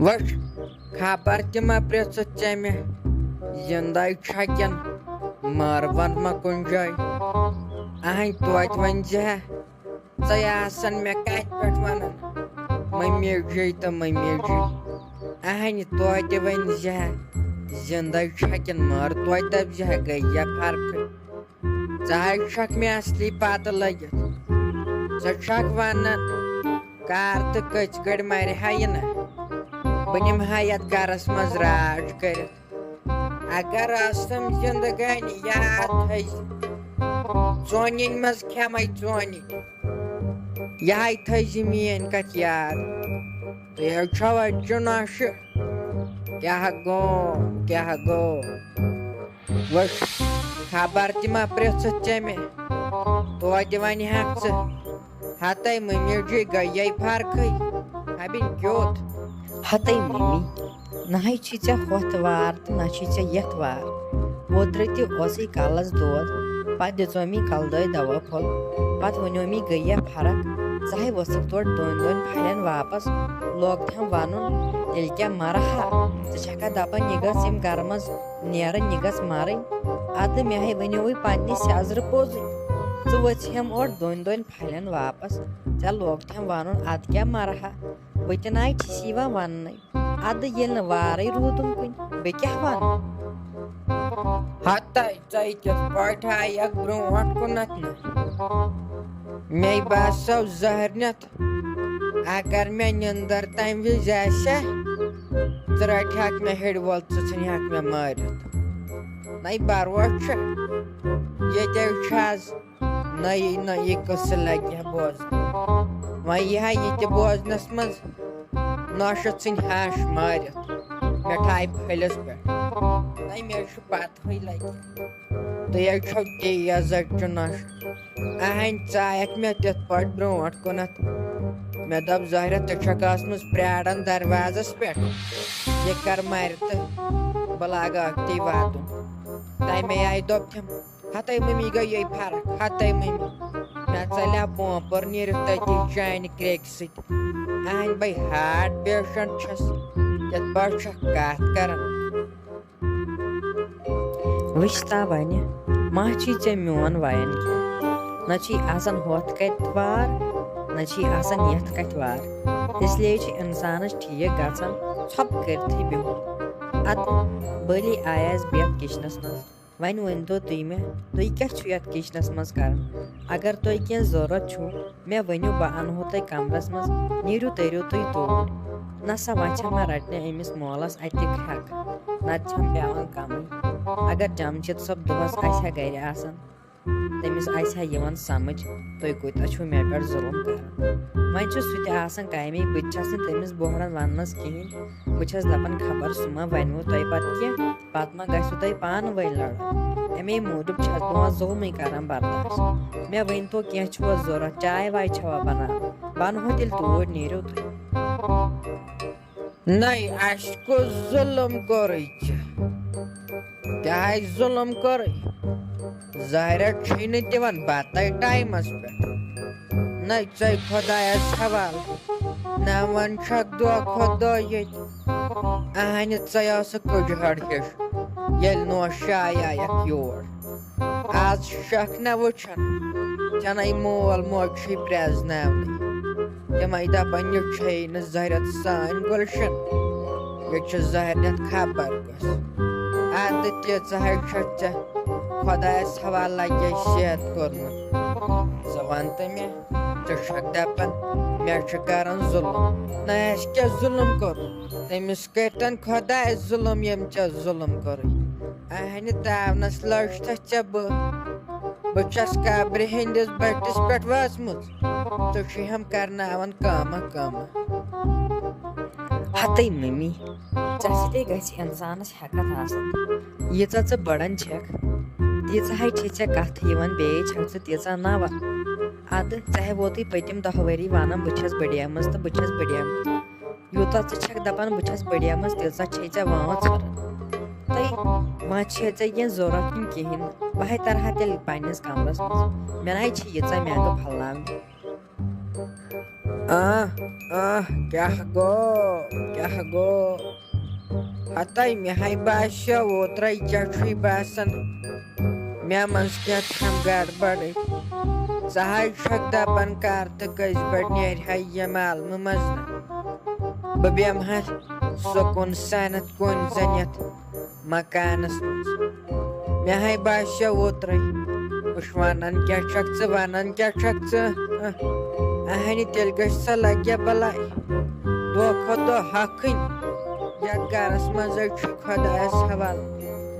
وش خبر تہِ ما پرٛژھُتھ ژےٚ مےٚ زِندَے چھا کِنہٕ مارون ما کُنہِ جایہِ اہنۍ توتہِ ؤنۍزِہا ژَے آسان مےٚ کَتھِ پٮ۪ٹھ وَنان مٔمی جی تہٕ مٔمی جی اہنہِ توتہِ ؤنۍزِہا زِندَے چھا کِنہٕ مٲر توتہِ دَپزِہا گٔییا فرقٕے ژٕ حظ چھَکھ مےٚ اَصلی پَتہٕ لٔگِتھ ژٕ چھَکھ وَنان کر تہٕ کٔژِ گٔڑۍ مَرِہا یہِ نہ بہٕ نِمہٕ ہا یَتھ گَرَس منٛز راج کٔرِتھ اگر ٲسٕم زِندگٲنی یاد تھٲیزِ ژونِنۍ منٛز کھٮ۪مَے ژونِنۍ یِہَے تھٲیزِ میٛٲنۍ کَتھ یاد تُہۍ حظ چھو اَتچہِ نۄشہِ کیٛاہ گوٚو وٕچھ خبر تہِ ما پرٛژھُتھ ژےٚ مےٚ توتہِ وَنہِ ہَکھ ژٕ ہَتَے مٔمی جی گٔیے فرقٕے ہَبِنۍ کیُتھ ہَتَے مٔمی نہ حظ چھی ژےٚ ہۄتھ وار تہٕ نہ چھی ژےٚ یَتھ وار اوترٕ تہِ اوسُے کَلَس دود پَتہٕ دِژو مے کَلہٕ دٲدۍ دوا پھوٚل پَتہٕ ووٚنیو مے گٔییا فرق ژٕ ہے ؤژھٕکھ تورٕ دۄن پھَلٮ۪ن واپَس لوگتھَم وَنُن تیٚلہِ کیٛاہ مَرٕ ہا ژٕ چھَکھا دَپان یہِ گٔژھ ییٚمہِ گَرٕ منٛز نیرٕنۍ یہِ گٔژھ مَرٕنۍ اَدٕ مےٚ ہے ؤنیوُے پنٛنہِ سیٚزرٕ پوٚزُے ژٕ ؤژھِہَم اورٕ دۄن پھَلٮ۪ن واپَس ژےٚ لوگتھَم وَنُن اَدٕ کیٛاہ مَرٕ ہا بہٕ تہِ نَے چھِس یِوان وَننَے اَدٕ ییٚلہِ نہٕ وارٕے روٗدُم کُنہِ بہٕ کیٛاہ وَنہٕ ہَتَے ژَے کِتھ پٲٹھۍ آیَکھ برٛونٛٹھ کُنَتھ نہٕ مے باسیو زہرنِتھ اگر مےٚ نِندٕر تَمہِ وِزِ آسہِ ہا ژٕ رَٹہَکھ مےٚ ہیٚرِ وول ژٕ ژھٕنہَکھ مےٚ مٲرِتھ نَے بروس چھُ ییٚتہِ چھُ آز نٔیی قٕصہٕ لَگہِ ہا بوزنہٕ وۄنۍ یی ہا یہِ تہِ بوزنَس منٛز نۄشہِ ژھٕنۍ ہَش مٲرِتھ مِٹھایہِ پھٔلِس پٮ۪ٹھ نَے مےٚ چھُ پَتہٕے لَگہِ تُہۍ حظ چھو تیز اَتچہِ نۄشہِ اہنۍ ژٕ آیَکھ مےٚ تِتھ پٲٹھۍ برٛونٛٹھ کُنَتھ مےٚ دوٚپ ظٲہرہ ژٕ چھَکھ ٲسمٕژ پیاران دروازَس پٮ۪ٹھ یہِ کَر مَرِ تہٕ بہٕ لاگہٕ أتھی واتُن تَمے آیہِ دوٚپتھِم ہَتَے مٔمی گٔیے فرق ہَتَے مٔمی مےٚ ژَلیو پومپُر نیٖرِتھ تٔتی چانہِ کرٛیٚکہِ سۭتۍ اہنۍ بَے ہاٹ پیشَنٹ چھَس یِتھ پٲٹھۍ چھَکھ کَتھ کَران وٕچھ تا وَنہِ ما چھی ژےٚ میون وَیَن کینٛہہ نہ چھی آسان ہۄتھ کَتہِ وار نہ چھی آسان یَتھ کَتھِ وار اِسلیے چھِ اِنسانَس ٹھیٖک گژھان ژھۄپہٕ کٔرِتھٕے بِہُن اَدٕ بٔلی آیاس بہٕ یَتھ کِچنَس منٛز وۄنۍ ؤنۍتو تُہۍ مےٚ تُہۍ کیٛاہ چھُو یَتھ کِچنَس منٛز کَران اگر تۄہہِ کینٛہہ ضوٚرَتھ چھُو مےٚ ؤنِو بہٕ اَنہو تۄہہِ کَمرَس منٛز نیٖرِو تٔرِو تُہۍ توٗرۍ نَسا وۄنۍ چھَم رَٹنہِ أمِس مولَس اَتہِ کھرٛٮ۪کہٕ نَتہٕ چھَم پٮ۪وان کَمٕے اگر جَمشیٖد صٲب دۄہَس آسہِ ہا گَرِ آسان تٔمِس آسہِ ہا یِوان سَمٕجھ تُہۍ کوٗتاہ چھُو مےٚ پٮ۪ٹھ ظُلُم کَران وۄنۍ چھُ سُہ تہِ آسان کامے بہٕ تہِ چھَس نہٕ تٔمِس بوہران وَننَس کِہیٖنۍ بہٕ چھَس دَپان خبر سُہ ما وَنوٕ تۄہہِ پَتہٕ کینٛہہ پَتہٕ ما گژھِوٕ تۄہہِ پانہٕ ؤنۍ لَڑٲے اَمے موٗجوٗب چھَس بہٕ وۄنۍ ظُلمٕے کَران برداش مےٚ ؤنۍتو کینٛہہ چھُوا ضوٚرَتھ چاے واے چھَوا بَناوٕنۍ بہٕ اَنہو تیٚلہِ توٗرۍ نیٖرِو تُہۍ نَے اَسہِ کُس ظُلُم کوٚرُے ژےٚ کیٛاہ آسہِ ظُلُم کوٚرُے ظٲہرہ چھُے نہٕ دِوان بَتَے ٹایمَس پٮ۪ٹھ نَے ژَے خۄدایَس حوالہٕ نہ وۄنۍ چھَکھ دۄہ کھۄتہٕ دۄہ ییٚتہِ اہنہِ ژَے ٲسٕکھ کُجہَر ہِش ییٚلہِ نوشہِ آیَکھ یور آز چھَکھ نہ وٕچھان ژےٚ مول موج چھُے پرٛٮ۪زناونٕے تِمَے دَپان یہِ چھے نہٕ ظٲہرہ سٲنۍ گُلشَن یہِ چھِ ظٲہرنِتھ خبر کۄس اَدٕ تیٖژاہ حظ چھَکھ ژےٚ خۄدایَس حوالہٕ لَگے صحت کوٚرمُت ژٕ وَن تہٕ مےٚ ژٕ چھَکھ دَپان مےٚ چھُ کَران ظُلُم نہ اَسہِ کیٛاہ ظُلُم کوٚر تٔمِس کٔرۍتَن خۄدایَس ظُلُم ییٚمۍ ژےٚ ظُلُم کوٚرُے اہنہِ تاونَس لٔجتھَس ژےٚ بہٕ چھَس قبرِ ہِنٛدِس بٔٹھِس پٮ۪ٹھ وٲژمٕژ ژٕ چھُہَم کَرناوان کٲمہ ہَتَے مٔمی ژےٚ سۭتے گژھِ اِنسانَس ہٮ۪کَتھ آسٕنۍ ییٖژاہ ژٕ بٔڑَن چھَکھ تیٖژاہ چھے ژےٚ کَتھٕ یِوان بیٚیہِ چھَکھ ژٕ تیٖژاہ نَوَر اَدٕ ژےٚ ہے ووتُے پٔتِم 10 ؤری وَنان بہٕ چھَس بٔڑیمٕژ تہٕ بہٕ چھَس بٔڑیمٕژ یوٗتاہ ژٕ چھَکھ دَپان بہٕ چھَس بٔڑیمٕژ تیٖژاہ چھے ژےٚ وٲنٛس ژھٕران تہٕ وۄنۍ چھے ژےٚ کینٛہہ ضوٚرَتھ کِنہٕ کِہیٖنۍ نہٕ بہٕ ہے تَرٕ ہا تیٚلہِ پنٛنِس کَمرَس منٛز مےٚ نَے چھِ ییٖژاہ مٮ۪نٛگہٕ پھَلناونہِ کیٛاہ گوٚو کیٛاہ گوٚو ہتاے مےٚ ہاے باسیٚو اوترَے ژےٚ چھُے باسان مےٚ منٛز کینٛژھام گڑبڑٕے ژٕ حظ چھکھ دپان کر تہٕ کٔژِ بجہِ نیرِ ہا ییٚمہِ عالمہٕ منٛز نہٕ بہٕ بیٚہمہٕ ہا سکوٗن سانتھ کُنۍ زَن یتھ مکانس منٛز مےٚ ہاے باسیٚو اوترَے بہٕ چھُس ونان کیٛاہ چھکھ ژٕ ونان کیٛاہ چھکھ ژٕ اہنہِ تیٚلہِ گٔژھ سۄ لگیا بلاے دۄہ کھۄتہٕ دۄہ ہۄکھٕنۍ یتھ گرس منٛز چھُ خۄدایس حوالہٕ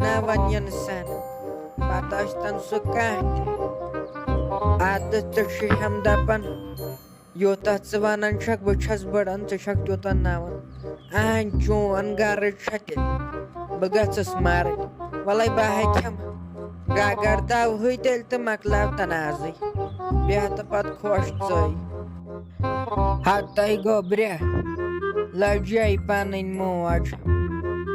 نہ وۄنۍ اِنسان پتہٕ ٲسۍتن سُہ کانٛہہ تہِ عادت ژٕ چھُہم دپان یوٗتاہ ژٕ ونان چھکھ بہٕ چھس بٔڑان ژٕ چھکھ تیوٗتاہ نوان اہن چون گرٕ چھا تیٚلہِ بہٕ گٔژھٕس مرٕنۍ وَلے بہٕ ہا کھٮ۪مہٕ گگر دوہٕے تیٚلہِ تہٕ مۄکلاو تنازٕے بیٚہہ تہٕ پتہٕ خۄش ژٕے ہتَے گوٚبرِ لجے پنٕنۍ موج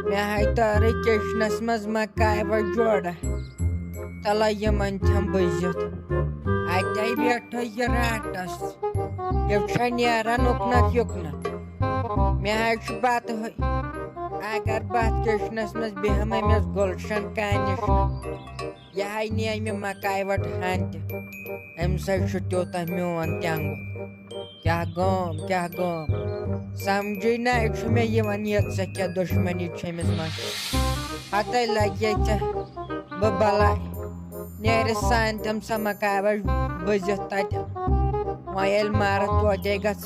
مےٚ ہاے تارے کِچنس منٛز مکاے وۄنۍ جوڑا تلا یِمن تھم بٔزِتھ اتے بیٹھے یہِ راتس یہِ چھا نیران اُکنتھ یُکنتھ مےٚ حظ چھُ پتہٕ اگر بہٕ اتھ کِچنس منٛز بیٚہمہٕ أمِس گُلشن کانہِ نِش یہِ ہاے نی مےٚ مکاے وٹ ہن تہِ أمۍ سۭتۍ چھُ تیوٗتاہ میون تینٛگُل کیٛاہ گوم سمجھٕے نہ چھُ مےٚ یِوان ییٖژاہ کیٛاہ دُشمنی چھِ أمِس منٛز ہتَے لگے ژےٚ بہٕ بلاے نیرِ سانہِ تِم سۄ مکاے وٹ بٔزِتھ تتہِ وۄنۍ ییٚلہِ مرٕ توتہِ گژھِ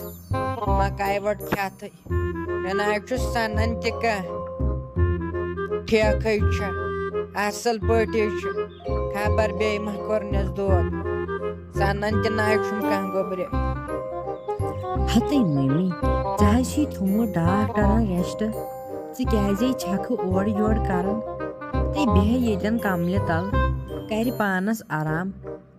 مکاے وٹ کھٮ۪تھٕے مےٚ نہ حظ چھُ سنان تہِ کانٛہہ ٹھیکھٕے چھا اصل پٲٹھی چھُ خبر بیٚیہِ ما کوٚرنس دود سنان تہِ نہ حظ چھُم کانٛہہ گوٚبرِ ہتٕے مٔمی ژےٚ حظ چھُے تھوٚمُت ڈاکٹرن ریسٹ ژٕ کیازے چھکھٕ اورٕ یورٕ کران تُہۍ بیٚہہ ییٚتٮ۪ن کملہِ تل کرِ پانس آرام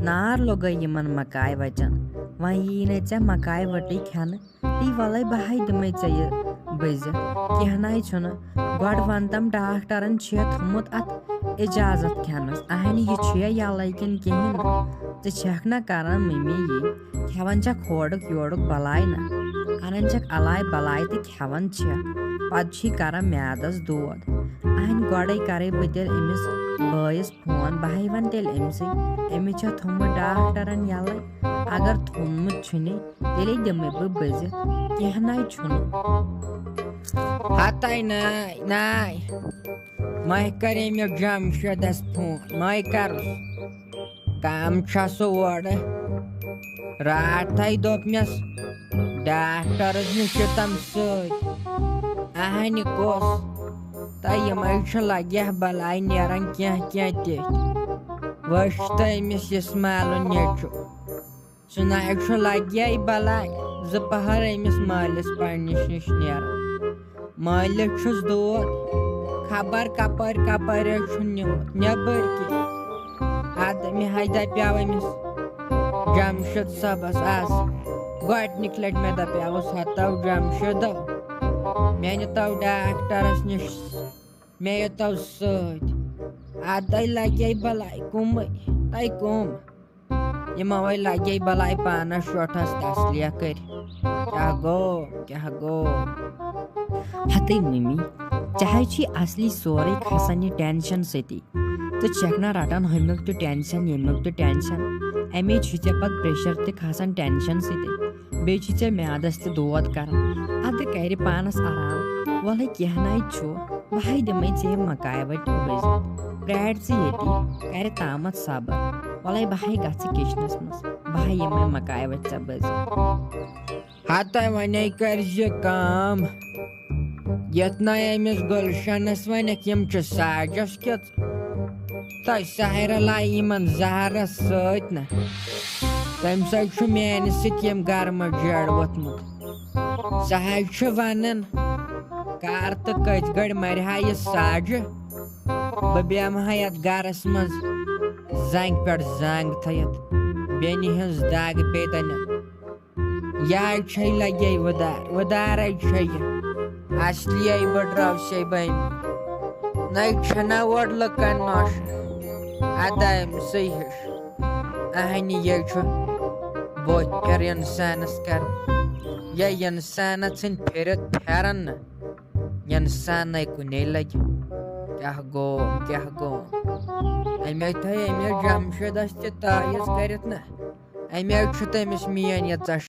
نار لوگے یِمن مکاے وچن وۄنۍ یی نہٕ ژےٚ مکاے وٹٕے کھٮ۪نہٕ تی وَلے بہٕ ہاے دِمے ژےٚ یہِ بٔزِتھ کینٛہہ نہ حظ چھُنہٕ گۄڈٕ ون تم ڈاکٹرن چھُیا تھوٚمُت اتھ اجازت کھٮ۪نس اہنہِ یہِ چھُیا یَلے کِنہٕ کِہینۍ نہٕ ژٕ چھکھ نہ کران مٔمی یی کھٮ۪وان چھکھ ہورُک یورُک بلاے نہ انان چھکھ الاے بلاے تہٕ کھٮ۪وان چھکھ پتہٕ چھُے کران میادس دود اہنہِ گۄڈے کرے بہٕ تیٚلہِ أمِس بٲیِس فون بہٕ ہاے ون تیٚلہِ أمسٕے أمِس چھا تھوٚمُت ڈاکٹرن یَلے اگر تھوٚمُت چھُنٕے تیٚلے دِمے بہٕ بٔزِتھ کینٛہہ نَے چھُنہٕ ہتَے ناے مے کرے مےٚ جمشیدس فون مے کرُس کم چھا سُہ اورٕ راتھے دوٚپمس ڈاکٹرس نِش چھِ تم سۭتۍ اہنہِ کُس تہٕ یِمے چھِ لگیا بلاے نیران کینٛہہ تِتھۍ وٕچھ تہٕ أمِس اِسمالُن نیٚچوٗ سُہ نہ حظ چھُ لگیا بلاے زٕ پہر أمِس مٲلِس پننِس نِش نیران مٲلِس چھُس دود خبر کپٲرۍ کپٲرۍ حظ چھُ نِمُت نیبٕرۍ کِنۍ ادٕ مےٚ حظ دپیاو أمِس جمشید صٲبس آز گۄڈنِکۍ لٹہِ مےٚ دپیاوُس ہتو جمشیدو مےٚ نِتو ڈاکٹرس نِش مےٚ یِتو سۭتۍ ادے لگے بلاے کُمٕے تۄہہِ کُم یِمو وَے لگے بلاے پانس شوٹھس تسلیہ کٔرِتھ کیٛاہ گوٚو ہتٕے مٔمی ژےٚ حظ چھُے اصلی سورُے کھسان یہِ ٹینشن سۭتی ژٕ چھکھ نہ رٹان ہُمیُک تہِ ٹینشن ییٚمیُک تہِ ٹینشن امے چھُے ژےٚ پتہٕ پریشر تہِ کھسان ٹینشن سۭتی بیٚیہِ چھُے ژےٚ میادس تہِ دود کران ادٕ کرِ پانس آرام وَلے کینٛہہ نَے چھُ بہٕ ہاے دِمے ژےٚ یہِ مکاے وٹہِ بٔزِتھ پرٛار ژٕ ییٚتی کرِ تامتھ صبر وَلے بہٕ ہاے گژھٕ کِچنس منٛز بہٕ ہاے یِمے مکاے وٹہِ ژےٚ بٔزِتھ ہتَے وۄنۍ کرزِ کٲم یتھ نَے أمِس گُلشنس ونکھ یِم چھِ ساجس کِژ تۄہہِ ساحرہ لایہِ یِمن زہرس سۭتۍ نہ تمہِ سۭتۍ چھُ میانہِ سۭتۍ یِم گرمہٕ جیڑ ووٚتھمُت سۄ حظ چھِ ونان کر تہٕ کٔژِ گٔڑۍ مرِ ہا یہِ ساجہِ بہٕ بیٚہمہٕ ہا یتھ گرس منٛز زنٛگہِ پٮ۪ٹھ زنٛگ تھٲیِتھ بیٚنہِ ہٕنٛز دگ پیٚیہِ تنہٕ یہِ حظ چھے لگے وٕدارے چھے یہِ اصلیے بٔڈراوسے بٔمۍ نَے چھَنا اورٕ لُکن نوش ادا أمسٕے ہِش اہنہِ یے چھُ بوٚتھ پھِر اِنسانس کران یہ انسان ژھٕنۍ پھِرِتھ پھیرن نہٕ انسانے کُنے لگہِ کیٛاہ گوٚو اَمے تھٲے أمِس جمشیٖدس تہِ تٲیٖز کٔرِتھ نہٕ اَمے چھُ تٔمِس میٲنۍ یہِ ژش